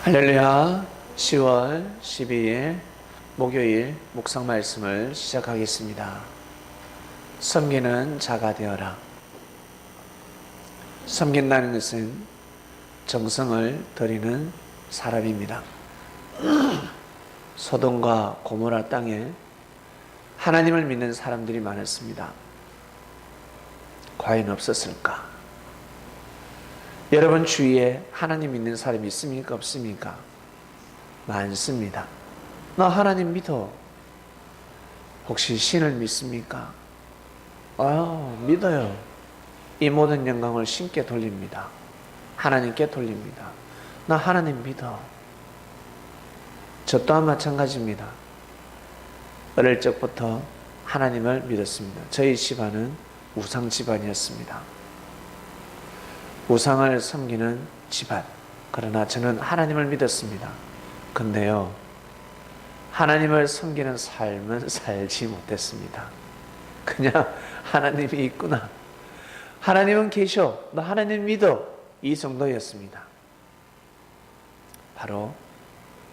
할렐루야. 10월 12일 목요일 묵상 말씀을 시작하겠습니다. 섬기는 자가 되어라. 섬긴다는 것은 정성을 들이는 사람입니다. 소돔과 고모라 땅에 하나님을 믿는 사람들이 많았습니다. 과연 없었을까? 여러분 주위에 하나님 믿는 사람이 있습니까? 없습니까? 많습니다. 나 하나님 믿어. 혹시 신을 믿습니까? 믿어요. 이 모든 영광을 신께 돌립니다. 하나님께 돌립니다. 나 하나님 믿어. 저 또한 마찬가지입니다. 어릴 적부터 하나님을 믿었습니다. 저희 집안은 우상 집안이었습니다. 우상을 섬기는 집안. 그러나 저는 하나님을 믿었습니다. 근데요, 하나님을 섬기는 삶은 살지 못했습니다. 그냥 하나님이 있구나. 하나님은 계셔. 너 하나님 믿어. 이 정도였습니다. 바로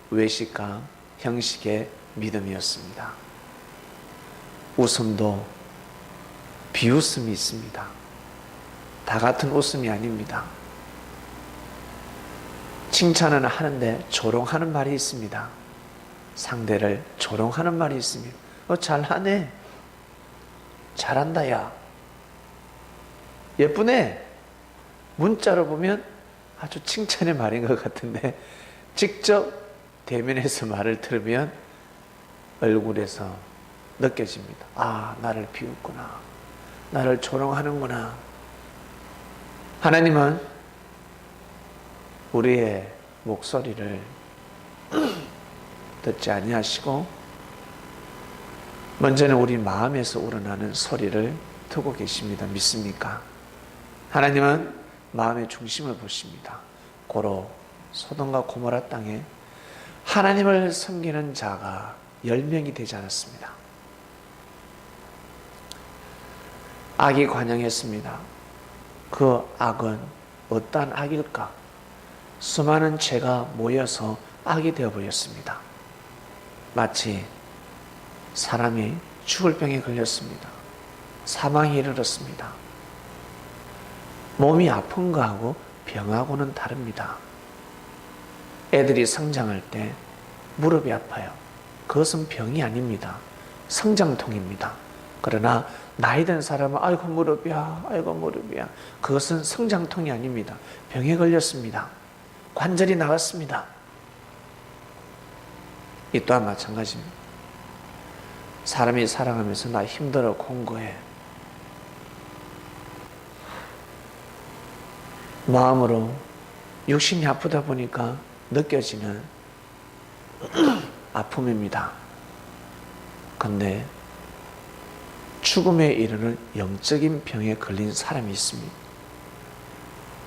외식과 형식의 믿음이었습니다. 웃음도 비웃음이 있습니다. 다 같은 웃음이 아닙니다. 칭찬은 하는데 조롱하는 말이 있습니다. 상대를 조롱하는 말이 있습니다. 잘하네. 잘한다 야. 예쁘네. 문자로 보면 아주 칭찬의 말인 것 같은데 직접 대면해서 말을 들으면 얼굴에서 느껴집니다. 나를 비웃구나. 나를 조롱하는구나. 하나님은 우리의 목소리를 듣지 아니하시고 먼저는 우리 마음에서 우러나는 소리를 듣고 계십니다. 믿습니까? 하나님은 마음의 중심을 보십니다. 고로 소돔과 고모라 땅에 하나님을 섬기는 자가 10명이 되지 않았습니다. 악이 관영했습니다. 그 악은 어떠한 악일까? 수많은 죄가 모여서 악이 되어버렸습니다. 마치 사람이 죽을 병에 걸렸습니다. 사망에 이르렀습니다. 몸이 아픈 거하고 병하고는 다릅니다. 애들이 성장할 때 무릎이 아파요. 그것은 병이 아닙니다. 성장통입니다. 그러나 나이 든 사람은 아이고 무릎이야. 그것은 성장통이 아닙니다. 병에 걸렸습니다. 관절이 나갔습니다. 이 또한 마찬가지입니다. 사람이 살아가면서 나 힘들어 공고해. 마음으로 육신이 아프다 보니까 느껴지는 아픔입니다. 근데 죽음에 이르는 영적인 병에 걸린 사람이 있습니다.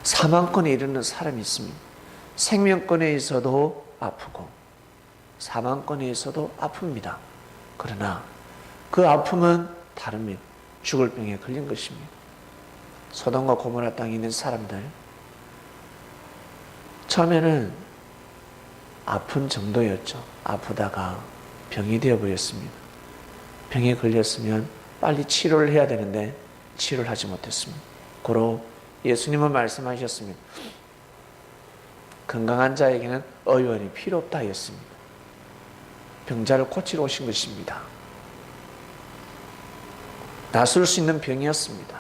사망권에 이르는 사람이 있습니다. 생명권에 있어도 아프고 사망권에 있어도 아픕니다. 그러나 그 아픔은 다릅니다. 죽을 병에 걸린 것입니다. 소돔과 고모라 땅에 있는 사람들, 처음에는 아픈 정도였죠. 아프다가 병이 되어버렸습니다. 병에 걸렸으면 빨리 치료를 해야 되는데 치료를 하지 못했습니다. 고로 예수님은 말씀하셨습니다. 건강한 자에게는 의원이 필요 없다 하였습니다. 병자를 고치러 오신 것입니다. 낫을 수 있는 병이었습니다.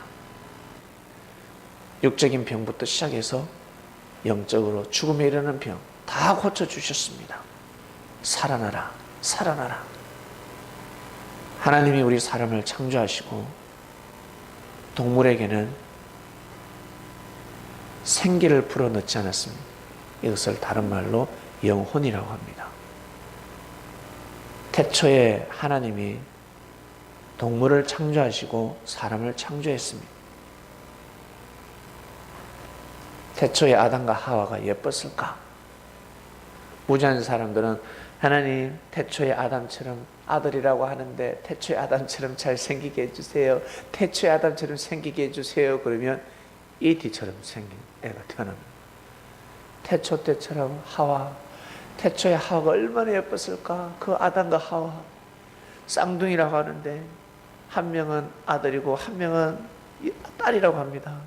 육적인 병부터 시작해서 영적으로 죽음에 이르는 병 다 고쳐주셨습니다. 살아나라, 살아나라. 하나님이 우리 사람을 창조하시고 동물에게는 생기를 불어넣지 않았습니다. 이것을 다른 말로 영혼이라고 합니다. 태초에 하나님이 동물을 창조하시고 사람을 창조했습니다. 태초에 아담과 하와가 예뻤을까? 무지한 사람들은 하나님 태초에 아담처럼 아들이라고 하는데 태초에 아담처럼 잘생기게 해주세요. 태초에 아담처럼 생기게 해주세요. 그러면 이티처럼 생긴 애가 태어납니다. 태초 때처럼 하와 태초에 하와가 얼마나 예뻤을까. 그 아담과 하와 쌍둥이라고 하는데 한 명은 아들이고 한 명은 딸이라고 합니다.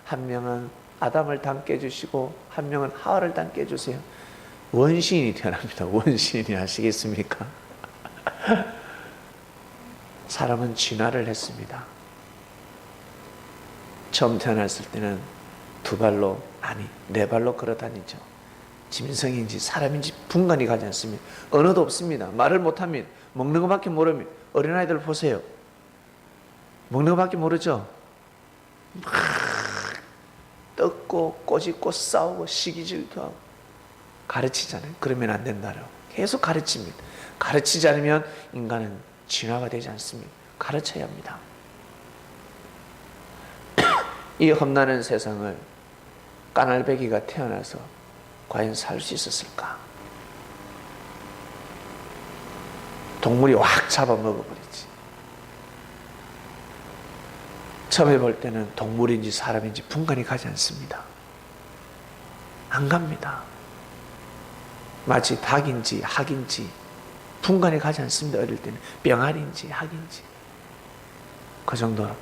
한 명은 아담을 닮게 해주시고 한 명은 하와를 닮게 해주세요. 원시인이 태어납니다. 원시인이. 아시겠습니까? 사람은 진화를 했습니다. 처음 태어났을 때는 두 발로, 아니 네 발로 걸어 다니죠. 짐승인지 사람인지 분간이 가지 않습니다. 언어도 없습니다. 말을 못합니다. 먹는 것밖에 모릅니다. 어린아이들 보세요. 먹는 것밖에 모르죠. 막 뜯고 꼬집고 싸우고 시기질도 하고 가르치잖아요. 그러면 안 된다라고 계속 가르칩니다. 가르치지 않으면 인간은 진화가 되지 않습니다. 가르쳐야 합니다. 이 험난한 세상을 까날베기가 태어나서 과연 살 수 있었을까? 동물이 확 잡아먹어버리지. 처음에 볼 때는 동물인지 사람인지 분간이 가지 않습니다. 안 갑니다. 마치 닭인지 학인지 분간이 가지 않습니다. 어릴 때는 병아리인지 학인지 그 정도로.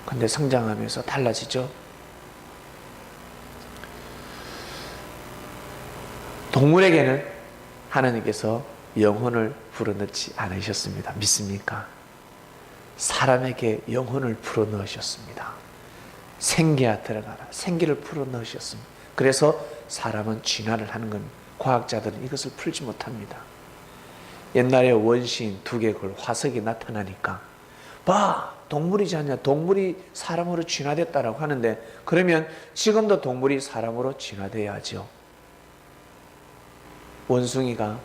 근데 성장하면서 달라지죠. 동물에게는 하나님께서 영혼을 불어넣지 않으셨습니다. 믿습니까? 사람에게 영혼을 불어넣으셨습니다. 생기야 들어가라. 생기를 불어넣으셨습니다. 그래서 사람은 진화를 하는 겁니다. 과학자들은 이것을 풀지 못합니다. 옛날에 원시인 두개골 화석이 나타나니까 봐, 동물이지 않냐. 동물이 사람으로 진화됐다라고 하는데 그러면 지금도 동물이 사람으로 진화돼야죠. 원숭이가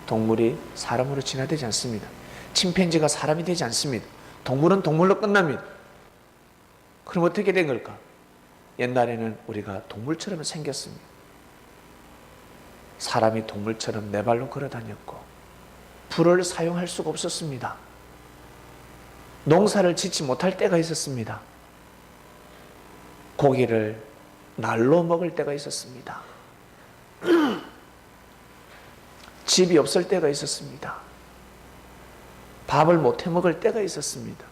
동물이 사람으로 진화되지 않습니다. 침팬지가 사람이 되지 않습니다. 동물은 동물로 끝납니다. 그럼 어떻게 된 걸까? 옛날에는 우리가 동물처럼 생겼습니다. 사람이 동물처럼 네 발로 걸어 다녔고 불을 사용할 수가 없었습니다. 농사를 짓지 못할 때가 있었습니다. 고기를 날로 먹을 때가 있었습니다. 집이 없을 때가 있었습니다. 밥을 못 해 먹을 때가 있었습니다.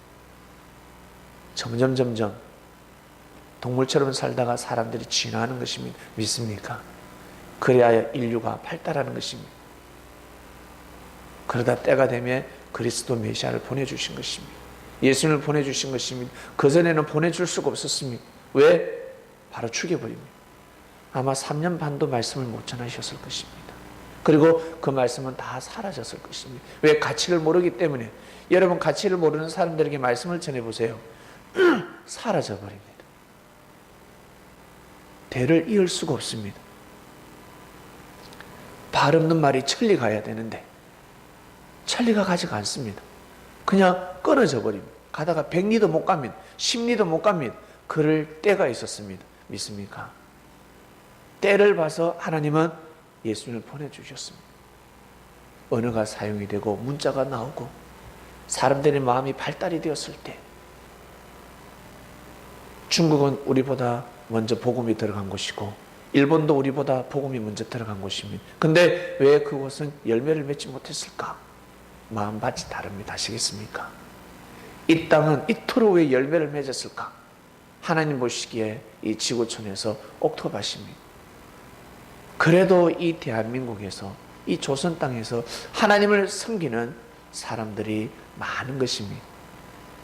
점점 동물처럼 살다가 사람들이 진화하는 것입니다. 믿습니까? 그래야 인류가 발달하는 것입니다. 그러다 때가 되면 그리스도 메시아를 보내주신 것입니다. 예수님을 보내주신 것입니다. 그전에는 보내줄 수가 없었습니다. 왜? 바로 죽여버립니다. 아마 3년 반도 말씀을 못 전하셨을 것입니다. 그리고 그 말씀은 다 사라졌을 것입니다. 왜? 가치를 모르기 때문에. 여러분 가치를 모르는 사람들에게 말씀을 전해보세요. 사라져버립니다. 대를 이을 수가 없습니다. 발 없는 말이 천리 가야 되는데 천리가 가지가 않습니다. 그냥 끊어져 버립니다. 가다가 100리도 못 갑니다. 10리도 못 갑니다. 그럴 때가 있었습니다. 믿습니까? 때를 봐서 하나님은 예수님을 보내주셨습니다. 언어가 사용이 되고 문자가 나오고 사람들의 마음이 발달이 되었을 때 중국은 우리보다 먼저 복음이 들어간 곳이고 일본도 우리보다 복음이 먼저 들어간 곳입니다. 근데 왜 그곳은 열매를 맺지 못했을까? 마음밭이 다릅니다. 아시겠습니까? 이 땅은 이토록 왜 열매를 맺었을까? 하나님 보시기에 이 지구촌에서 옥토밭입니다. 그래도 이 대한민국에서 이 조선 땅에서 하나님을 섬기는 사람들이 많은 것입니다.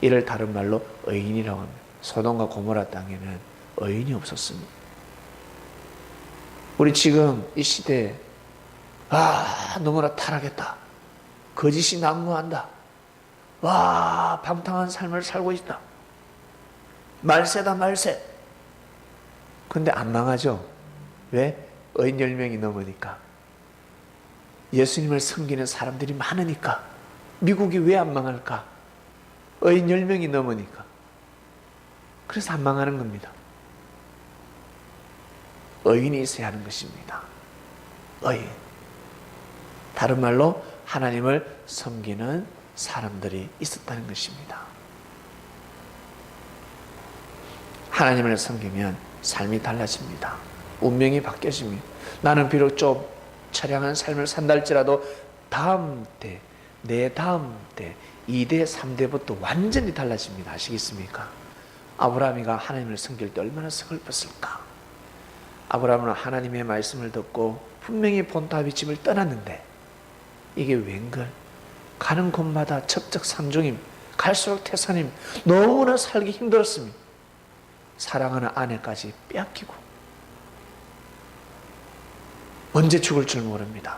이를 다른 말로 의인이라고 합니다. 소돔과 고모라 땅에는 의인이 없었습니다. 우리 지금 이 시대에 너무나 타락했다. 거짓이 난무한다. 방탕한 삶을 살고 있다. 말세다 말세. 근데 안 망하죠. 왜? 의인 10명이 넘으니까. 예수님을 섬기는 사람들이 많으니까. 미국이 왜 안 망할까? 의인 10명이 넘으니까. 그래서 안 망하는 겁니다. 의인이 있어야 하는 것입니다. 의인. 다른 말로 하나님을 섬기는 사람들이 있었다는 것입니다. 하나님을 섬기면 삶이 달라집니다. 운명이 바뀌어집니다. 나는 비록 좀 처량한 삶을 산다 할지라도 다음 때, 내 다음 때 2대, 3대부터 완전히 달라집니다. 아시겠습니까? 아브라함이가 하나님을 섬길 때 얼마나 슬펐을까? 아브라함은 하나님의 말씀을 듣고 분명히 본토 집을 떠났는데 이게 웬걸? 가는 곳마다 첩적산중임, 갈수록 태산임, 너무나 살기 힘들었습니다. 사랑하는 아내까지 빼앗기고 언제 죽을 줄 모릅니다.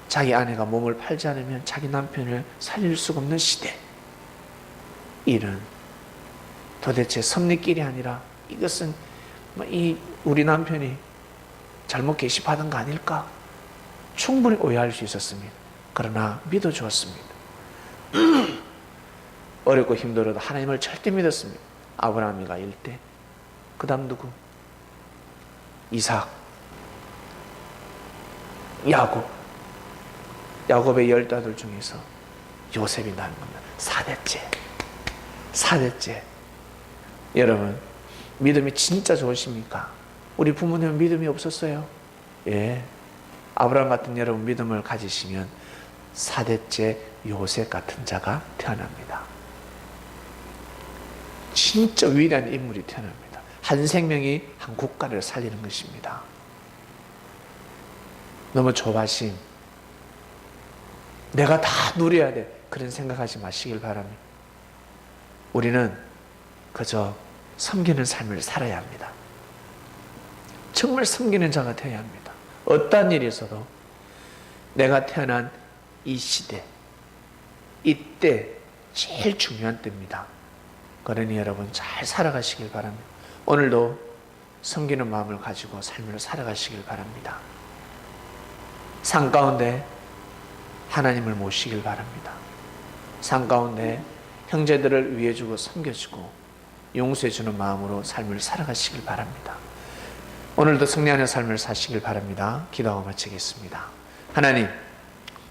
자기 아내가 몸을 팔지 않으면 자기 남편을 살릴 수가 없는 시대. 이런 도대체 섭리길이 아니라 이것은 우리 남편이 잘못 계시받은 거 아닐까? 충분히 오해할 수 있었습니다. 그러나 믿어주었습니다. 어렵고 힘들어도 하나님을 절대 믿었습니다. 아브라함이가 일대, 그 다음 누구? 이삭, 야곱. 야곱의 10아들 중에서 요셉이 낳은 겁니다. 4대째. 여러분, 믿음이 진짜 좋으십니까? 우리 부모님은 믿음이 없었어요. 예. 아브라함 같은 여러분 믿음을 가지시면 4대째 요셉 같은 자가 태어납니다. 진짜 위대한 인물이 태어납니다. 한 생명이 한 국가를 살리는 것입니다. 너무 조바심, 내가 다 누려야 돼, 그런 생각하지 마시길 바랍니다. 우리는 그저 섬기는 삶을 살아야 합니다. 정말 섬기는 자가 되어야 합니다. 어떠한 일이 있어도 내가 태어난 이 시대, 이때 제일 중요한 때입니다. 그러니 여러분 잘 살아가시길 바랍니다. 오늘도 섬기는 마음을 가지고 삶을 살아가시길 바랍니다. 산 가운데 하나님을 모시길 바랍니다. 산 가운데 형제들을 위해주고 섬겨주고 용서해주는 마음으로 삶을 살아가시길 바랍니다. 오늘도 승리하는 삶을 사시길 바랍니다. 기도하고 마치겠습니다. 하나님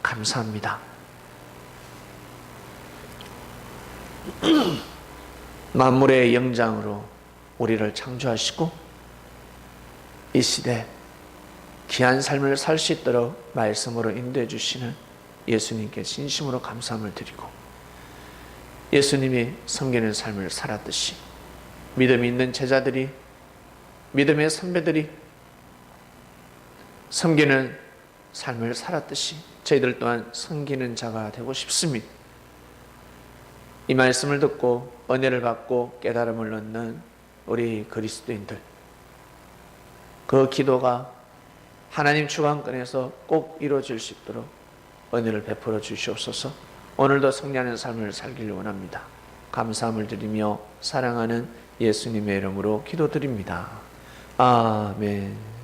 감사합니다. 만물의 영장으로 우리를 창조하시고 이 시대 귀한 삶을 살 수 있도록 말씀으로 인도해 주시는 예수님께 진심으로 감사함을 드리고, 예수님이 섬기는 삶을 살았듯이 믿음이 있는 제자들이, 믿음의 선배들이 섬기는 삶을 살았듯이 저희들 또한 섬기는 자가 되고 싶습니다. 이 말씀을 듣고 은혜를 받고 깨달음을 얻는 우리 그리스도인들, 그 기도가 하나님 주관권에서 꼭 이루어질 수 있도록 은혜를 베풀어 주시옵소서. 오늘도 승리하는 삶을 살기를 원합니다. 감사함을 드리며 사랑하는 예수님의 이름으로 기도드립니다. 아멘.